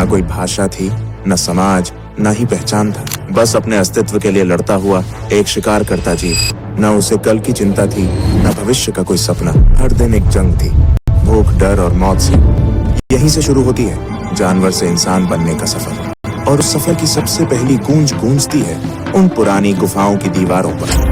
ना कोई भाषा थी, न समाज, न ही पहचान था। बस अपने अस्तित्व के लिए लड़ता हुआ एक शिकार करता जीव। न उसे कल की चिंता थी, न भविष्य का कोई सपना। हर दिन एक जंग थी, भूख, डर और मौत से। यहीं से शुरू होती है जानवर से इंसान बनने का सफर। और उस सफर की सबसे पहली गूंज गूंजती है उन पुरानी गुफाओं की दीवारों पर।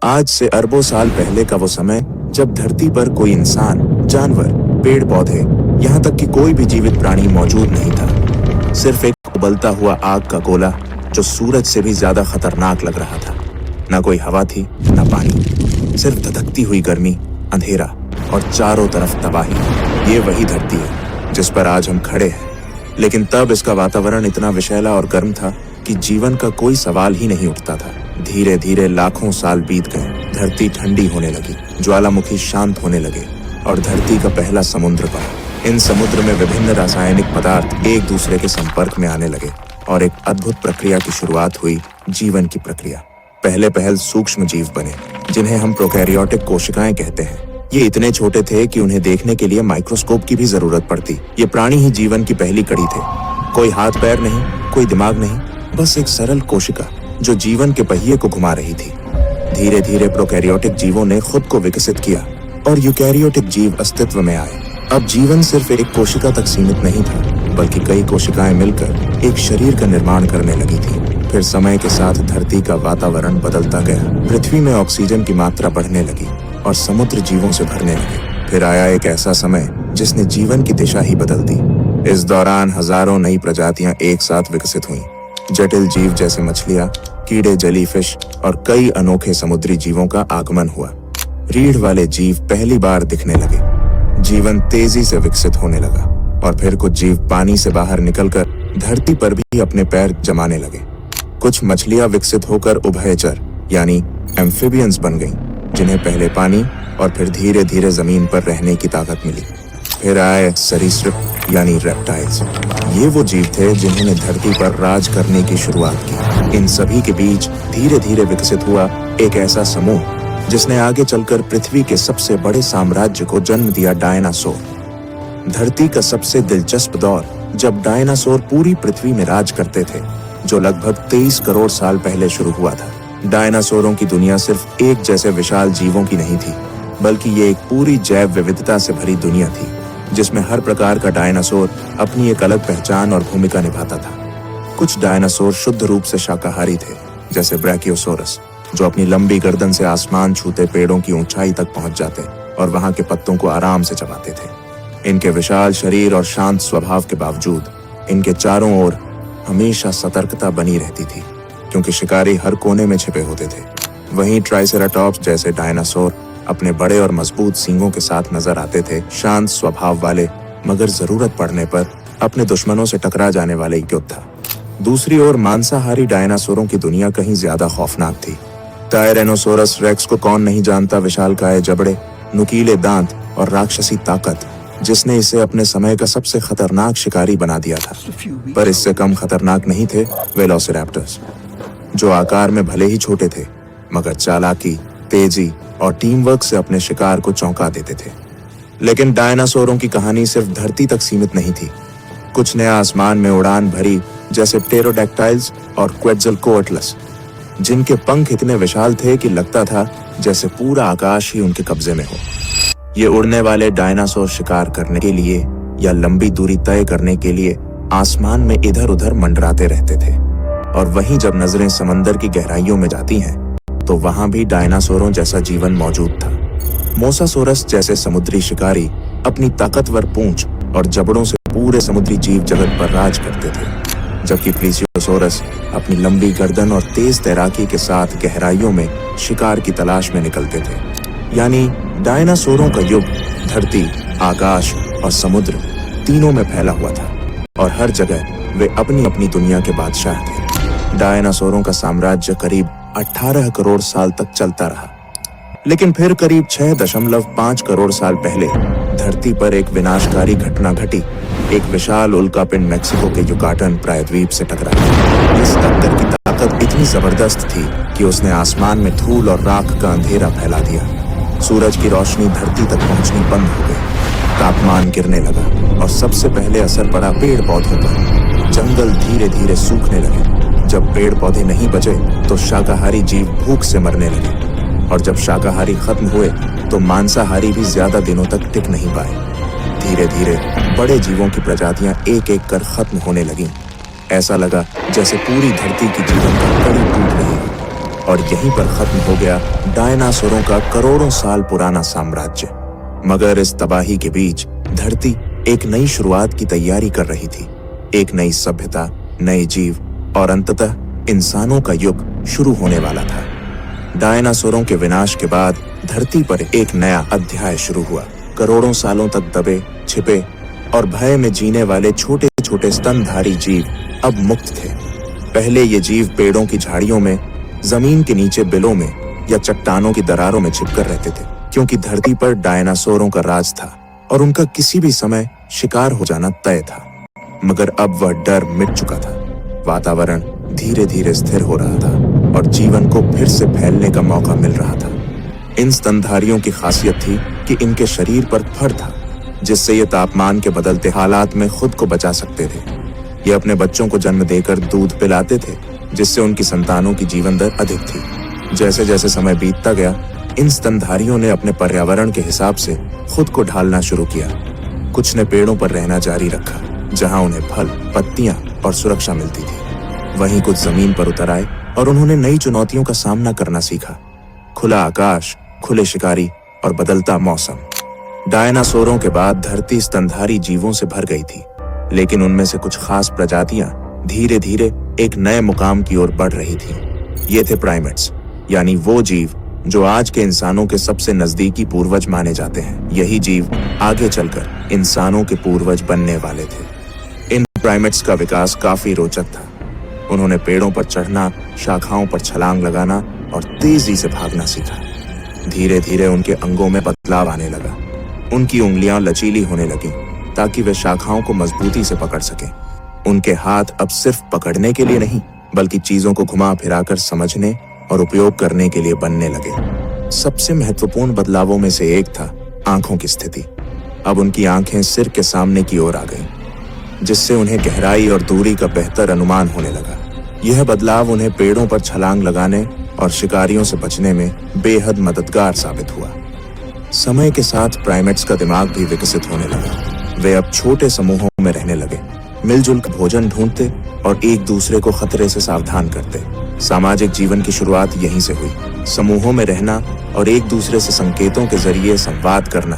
आज से अरबों साल पहले का वो समय जब धरती पर कोई इंसान, जानवर, पेड़ पौधे, यहाँ तक कि कोई भी जीवित प्राणी मौजूद नहीं था। सिर्फ एक उबलता हुआ आग का गोला जो सूरज से भी ज्यादा खतरनाक लग रहा था। ना कोई हवा थी, ना पानी, सिर्फ धधकती हुई गर्मी, अंधेरा और चारों तरफ तबाही। ये वही धरती है जिस पर आज हम खड़े हैं। लेकिन तब इसका वातावरण इतना विषैला और गर्म था कि जीवन का कोई सवाल ही नहीं उठता था। धीरे धीरे लाखों साल बीत गए। धरती ठंडी होने लगी, ज्वालामुखी शांत होने लगे और धरती का पहला समुद्र बना। इन समुद्र में विभिन्न रासायनिक पदार्थ एक दूसरे के संपर्क में आने लगे और एक अद्भुत प्रक्रिया की शुरुआत हुई, जीवन की प्रक्रिया। पहले पहल सूक्ष्म जीव बने, जिन्हें हम प्रोकैरियोटिक कोशिकाएं कहते हैं। ये इतने छोटे थे कि उन्हें देखने के लिए माइक्रोस्कोप की भी जरूरत पड़ती। ये प्राणी ही जीवन की पहली कड़ी थे। कोई हाथ पैर नहीं, कोई दिमाग नहीं, बस एक सरल कोशिका जो जीवन के पहिए को घुमा रही थी। धीरे धीरे प्रोकैरियोटिक जीवों ने खुद को विकसित किया और यूकैरियोटिक जीव अस्तित्व में आए। अब जीवन सिर्फ एक कोशिका तक सीमित नहीं था, बल्कि कई कोशिकाएं मिलकर एक शरीर का निर्माण करने लगी थी। फिर समय के साथ धरती का वातावरण बदलता गया। पृथ्वी में ऑक्सीजन की मात्रा बढ़ने लगी और समुद्र जीवों से भरने लगे। फिर आया एक ऐसा समय जिसने जीवन की दिशा ही बदल दी। इस दौरान हजारों नई प्रजातियां एक साथ विकसित हुईं। जटिल जीव जैसे मछलियां, कीड़े, जेलीफिश और कई अनोखे समुद्री जीवों का आगमन हुआ। रीढ़ वाले जीव पहली बार दिखने लगे। जीवन तेजी से विकसित होने लगा और फिर कुछ जीव पानी से बाहर निकलकर धरती पर भी अपने पैर जमाने लगे। कुछ मछलियां विकसित होकर उभयचर यानी एम्फिबियंस बन गईं, जिन्हें पहले पानी और फिर धीरे धीरे जमीन पर रहने की ताकत मिली। फिर आए सरीसृप यानी रेप्टाइल्स। ये वो जीव थे जिन्होंने धरती पर राज करने की शुरुआत की। इन सभी के बीच धीरे धीरे विकसित हुआ एक ऐसा समूह जिसने आगे चलकर पृथ्वी के सबसे बड़े साम्राज्य को जन्म दिया, डायनासोर। धरती का सबसे दिलचस्प दौर जब डायनासोर पूरी पृथ्वी में राज करते थे, जो लगभग 23 करोड़ साल पहले शुरू हुआ था। डायनासोरों की दुनिया सिर्फ एक जैसे विशाल जीवों की नहीं थी, बल्कि ये एक पूरी जैव विविधता से भरी दुनिया थी, जिसमें हर प्रकार का डायनासोर अपनी एक अलग पहचान और भूमिका निभाता था। कुछ डायनासोर शुद्ध रूप से शाकाहारी थे, जैसे ब्रैकियोसोरस, जो अपनी लंबी गर्दन से आसमान छूते पेड़ों की ऊंचाई तक पहुंच जाते और वहां के पत्तों को आराम से चबाते थे। इनके विशाल शरीर और शांत स्वभाव के बावजूद इनके चारों ओर हमेशा सतर्कता बनी रहती थी, क्योंकि शिकारी हर कोने में छिपे होते थे। वहीं ट्राइसेराटॉप्स जैसे डायनासोर अपने बड़े और मजबूत सींगों के साथ नजर आते थे, शांत स्वभाव वाले, मगर जरूरत पड़ने पर अपने दुश्मनों से टकरा जाने वाले योद्धा। दूसरी ओर मांसाहारी डायनासोरों की दुनिया कहीं ज्यादा खौफनाक थी। टायरेनोसोरस रेक्स को कौन नहीं जानता, विशालकाय जबड़े, नुकीले दांत और राक्षसी ताकत, जिसने इसे अपने समय का सबसे खतरनाक शिकारी बना दिया था। पर इससे कम खतरनाक नहीं थे वेलोसिरैप्टर्स, जो आकार में भले ही छोटे थे, मगर चालाकी, तेजी और टीम वर्क से अपने शिकार को चौंका देते थे। लेकिन डायनासोरों की कहानी सिर्फ धरती तक सीमित नहीं थी। कुछ ने आसमान में उड़ान भरी, जैसे प्टेरोडैक्टाइल्स और क्वेट्ज़लकोअट्लस, जिनके पंख इतने विशाल थे कि लगता था जैसे पूरा आकाश ही उनके कब्जे में हो। ये उड़ने वाले डायनासोर शिकार करने के लिए या लंबी दूरी तय करने के लिए आसमान में इधर उधर मंडराते रहते थे। और वहीं जब नजरें समंदर की गहराइयों में जाती हैं, तो वहां भी डायनासोरों जैसा जीवन मौजूद था। मोसासोरस जैसे समुद्री शिकारी अपनी ताकतवर पूंछ और जबड़ों से पूरे समुद्री जीव जगत पर राज करते थे, जबकि प्लीसियोसोरस अपनी लंबी गर्दन और तेज तैराकी के साथ गहराइयों में शिकार की तलाश में निकलते थे। यानी डायनासोरों का युग धरती, आकाश और समुद्र तीनों में फैला हुआ था और हर जगह वे अपनी अपनी दुनिया के बादशाह थे। डायनासोरों का साम्राज्य करीब 18 करोड़ साल तक चलता रहा, लेकिन फिर करीब 6.5 करोड़ साल पहले धरती पर एक विनाशकारी घटना घटी। एक विशाल उल्कापिंड मेक्सिको के युकाटन प्रायद्वीप से टकराया। इस टक्कर की ताकत इतनी जबरदस्त थी कि उसने आसमान में धूल और राख का अंधेरा फैला दिया। सूरज की रोशनी धरती तक पहुंचनी बंद हो गई। तापमान गिरने लगा और सबसे पहले असर पड़ा पेड़ पौधों पर। जंगल धीरे धीरे सूखने लगे। जब पेड़ पौधे नहीं बचे तो शाकाहारी जीव भूख से मरने लगे, और जब शाकाहारी खत्म हुए तो मांसाहारी भी ज्यादा दिनों तक टिक नहीं पाए। धीरे धीरे बड़े जीवों की प्रजातियां एक एक कर खत्म होने लगीं। ऐसा लगा जैसे पूरी धरती की जीवन का कड़ी टूट रही है। और यहीं पर खत्म हो गया डायनासोरों का करोड़ों साल पुराना साम्राज्य। मगर इस तबाही के बीच धरती एक नई शुरुआत की तैयारी कर रही थी। एक नई सभ्यता, नए जीव और अंततः इंसानों का युग शुरू होने वाला था। डायनासोरों के विनाश के बाद धरती पर एक नया अध्याय शुरू हुआ। करोड़ों सालों तक दबे, छिपे और भय में जीने वाले छोटे छोटे स्तनधारी जीव अब मुक्त थे। पहले ये जीव पेड़ों की झाड़ियों में, जमीन के नीचे बिलों में या चट्टानों की दरारों में छिपकर रहते थे, क्योंकि धरती पर डायनासोरों का राज था और उनका किसी भी समय शिकार हो जाना तय था। मगर अब वह डर मिट चुका था। वातावरण धीरे धीरे स्थिर हो रहा था और जीवन को फिर से फैलने का मौका मिल रहा था। इन स्तनधारियों की खासियत थी कि इनके शरीर पर फर था, जिससे ये तापमान के बदलते हालात में खुद को बचा सकते थे। ये अपने बच्चों को जन्म देकर दूध पिलाते थे, जिससे उनकी संतानों की जीवन दर अधिक थी। जैसे जैसे समय बीतता गया, इन स्तनधारियों ने अपने पर्यावरण के हिसाब से खुद को ढालना शुरू किया। कुछ ने पेड़ों पर रहना जारी रखा, जहां उन्हें फल, पत्तियां और सुरक्षा मिलती थी। वहीं कुछ जमीन पर उतर आए और उन्होंने नई चुनौतियों का सामना करना सीखा। खुला आकाश, खुले शिकारी और बदलता मौसम। डायनासोरों के बाद धरती स्तनधारी जीवों से भर गई थी, लेकिन उनमें से कुछ खास प्रजातियां धीरे धीरे एक नए मुकाम की ओर बढ़ रही थीं। ये थे प्राइमेट्स, यानी वो जीव जो आज के इंसानों के सबसे नजदीकी पूर्वज माने जाते हैं। यही जीव आगे चलकर इंसानों के पूर्वज बनने वाले थे। इन प्राइमेट्स का विकास काफी रोचक था। उन्होंने पेड़ों पर चढ़ना, शाखाओं पर छलांग लगाना और तेजी से भागना सीखा। धीरे धीरे उनके अंगों में बदलाव आने लगा। उनकी उंगलियां लचीली होने लगीं ताकि वे शाखाओं को मजबूती से पकड़ सकें। उनके हाथ अब सिर्फ पकड़ने के लिए नहीं, बल्कि चीजों को घुमा फिराकर समझने और उपयोग करने के लिए बनने लगे। सबसे महत्वपूर्ण बदलावों में से एक था आंखों की स्थिति। अब उनकी आंखें सिर के सामने की ओर आ गईं, जिससे उन्हें गहराई और दूरी का बेहतर अनुमान होने लगा। यह बदलाव उन्हें पेड़ों पर छलांग लगाने और शिकारियों से बचने में बेहद मददगार साबित हुआ। समय के साथ प्राइमेट्स का दिमाग भी विकसित होने लगा। वे अब छोटे समूहों में रहने लगे, मिलजुल कर भोजन ढूंढते और एक दूसरे को खतरे से सावधान करते। सामाजिक जीवन की शुरुआत यहीं से हुई। समूहों में रहना और एक दूसरे से संकेतों के जरिए संवाद करना।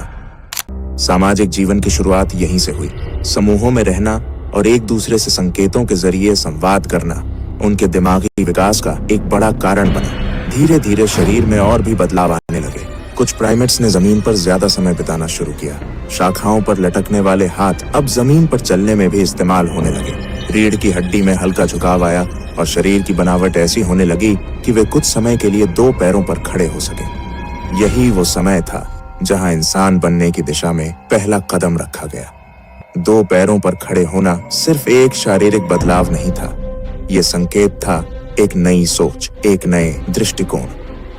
सामाजिक जीवन की शुरुआत यहीं से हुई। समूहों में रहना और एक दूसरे से संकेतों के जरिए संवाद करना उनके दिमागी विकास का एक बड़ा कारण बना। धीरे धीरे शरीर में और भी बदलाव आने लगे। कुछ प्राइमेट्स ने जमीन पर ज्यादा समय बिताना शुरू किया। शाखाओं पर लटकने वाले हाथ अब जमीन पर चलने में भी इस्तेमाल होने लगे। रीढ़ की हड्डी में हल्का झुकाव आया और शरीर की बनावट ऐसी होने लगी कि वे कुछ समय के लिए दो पैरों पर खड़े हो सके। यही वो समय था जहां इंसान बनने की दिशा में पहला कदम रखा गया। दो पैरों पर खड़े होना सिर्फ एक शारीरिक बदलाव नहीं था, ये संकेत था एक नई सोच, एक नए दृष्टिकोण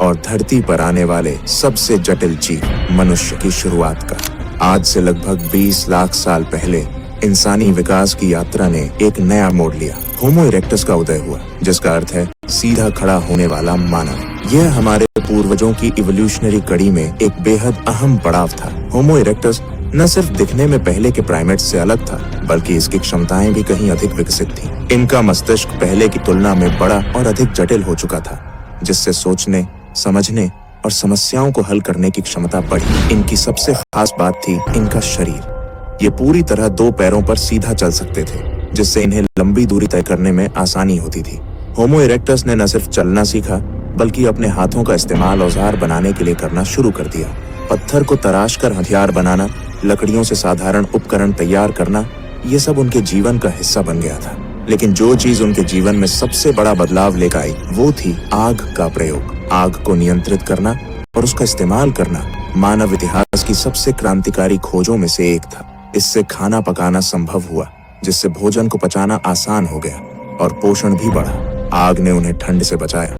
और धरती पर आने वाले सबसे जटिल जीव मनुष्य की शुरुआत का। आज से लगभग 20 लाख साल पहले इंसानी विकास की यात्रा ने एक नया मोड़ लिया। होमो इरेक्टस का उदय हुआ, जिसका अर्थ है सीधा खड़ा होने वाला मानव। यह हमारे पूर्वजों की इवोल्यूशनरी कड़ी में एक बेहद अहम पड़ाव था। होमो इरेक्टस न सिर्फ दिखने में पहले के प्राइमेट्स से अलग था, बल्कि इसकी क्षमताएं भी कहीं अधिक विकसित थीं। इनका मस्तिष्क पहले की तुलना में बड़ा और अधिक जटिल हो चुका था, जिससे सोचने, समझने और समस्याओं को हल करने की क्षमता बढ़ी। इनकी सबसे खास बात थी इनका शरीर। ये पूरी तरह दो पैरों पर सीधा चल सकते थे, जिससे इन्हें लंबी दूरी तय करने में आसानी होती थी। होमो इरेक्टस ने न सिर्फ चलना सीखा, बल्कि अपने हाथों का इस्तेमाल औजार बनाने के लिए करना शुरू कर दिया। पत्थर को तराश कर हथियार बनाना, लकड़ियों से साधारण उपकरण तैयार करना, ये सब उनके जीवन का हिस्सा बन गया था। लेकिन जो चीज उनके जीवन में सबसे बड़ा बदलाव लेकर आई वो थी आग का प्रयोग। आग को नियंत्रित करना और उसका इस्तेमाल करना मानव इतिहास की सबसे क्रांतिकारी खोजों में से एक था। इससे खाना पकाना संभव हुआ, जिससे भोजन को पचाना आसान हो गया और पोषण भी बढ़ा। आग ने उन्हें ठंड से बचाया,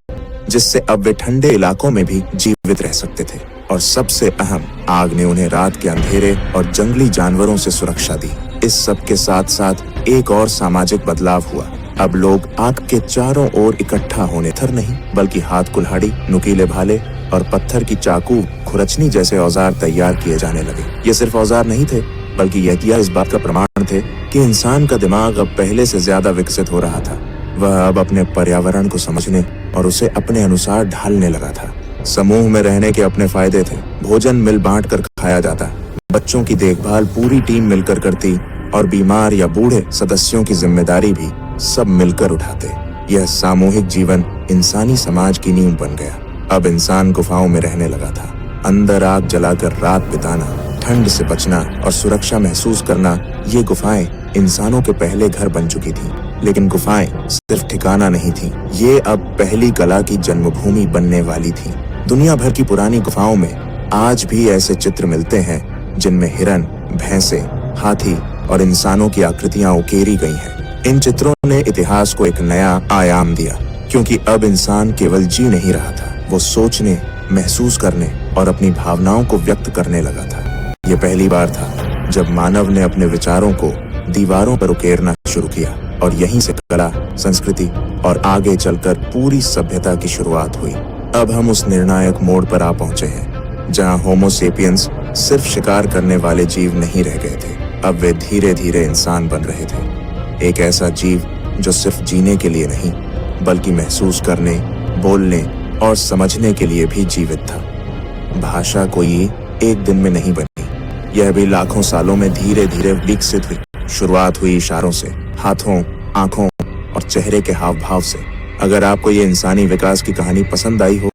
जिससे अब वे ठंडे इलाकों में भी जीवित रह सकते थे। और सबसे अहम, आग ने उन्हें रात के अंधेरे और जंगली जानवरों से सुरक्षा दी। इस सब के साथ साथ एक और सामाजिक बदलाव हुआ। अब लोग आग के चारों ओर इकट्ठा होने थर नहीं, बल्कि हाथ कुल्हाड़ी, नुकीले भाले और पत्थर की चाकू, खुरचनी जैसे औजार तैयार किए जाने लगे। ये सिर्फ औजार नहीं थे, बल्कि यह इस बात का प्रमाण थे कि इंसान का दिमाग अब पहले से ज्यादा विकसित हो रहा था। वह अब अपने पर्यावरण को समझने और उसे अपने अनुसार ढालने लगा था। समूह में रहने के अपने फायदे थे। भोजन मिल बांट कर खाया जाता, बच्चों की देखभाल पूरी टीम मिलकर करती और बीमार या बूढ़े सदस्यों की जिम्मेदारी भी सब मिलकर उठाते। यह सामूहिक जीवन इंसानी समाज की नींव बन गया। अब इंसान गुफाओं में रहने लगा था। अंदर आग जलाकर रात बिताना, ठंड से बचना और सुरक्षा महसूस करना, ये गुफाएं इंसानों के पहले घर बन चुकी थी। लेकिन गुफाएं सिर्फ ठिकाना नहीं थी, ये अब पहली कला की जन्मभूमि बनने वाली थी। दुनिया भर की पुरानी गुफाओं में आज भी ऐसे चित्र मिलते हैं जिनमें हिरन, भैंसे, हाथी और इंसानों की आकृतियां उकेरी गई हैं। इन चित्रों ने इतिहास को एक नया आयाम दिया, क्योंकि अब इंसान केवल जी नहीं रहा था, वो सोचने, महसूस करने और अपनी भावनाओं को व्यक्त करने लगा था। ये पहली बार था जब मानव ने अपने विचारों को दीवारों पर उकेरना शुरू किया और यहीं से कला, संस्कृति और आगे चलकर पूरी सभ्यता की शुरुआत हुई। अब हम उस निर्णायक मोड़ पर आ पहुंचे हैं जहां होमो सेपियंस सिर्फ शिकार करने वाले जीव नहीं रह गए थे। अब वे धीरे धीरे इंसान बन रहे थे, एक ऐसा जीव जो सिर्फ जीने के लिए नहीं, बल्कि महसूस करने, बोलने और समझने के लिए भी जीवित था। भाषा कोई एक दिन में नहीं बनी, यह भी लाखों सालों में धीरे धीरे विकसित हुई। शुरुआत हुई इशारों से, हाथों, आंखों और चेहरे के हाव भाव से। अगर आपको ये इंसानी विकास की कहानी पसंद आई हो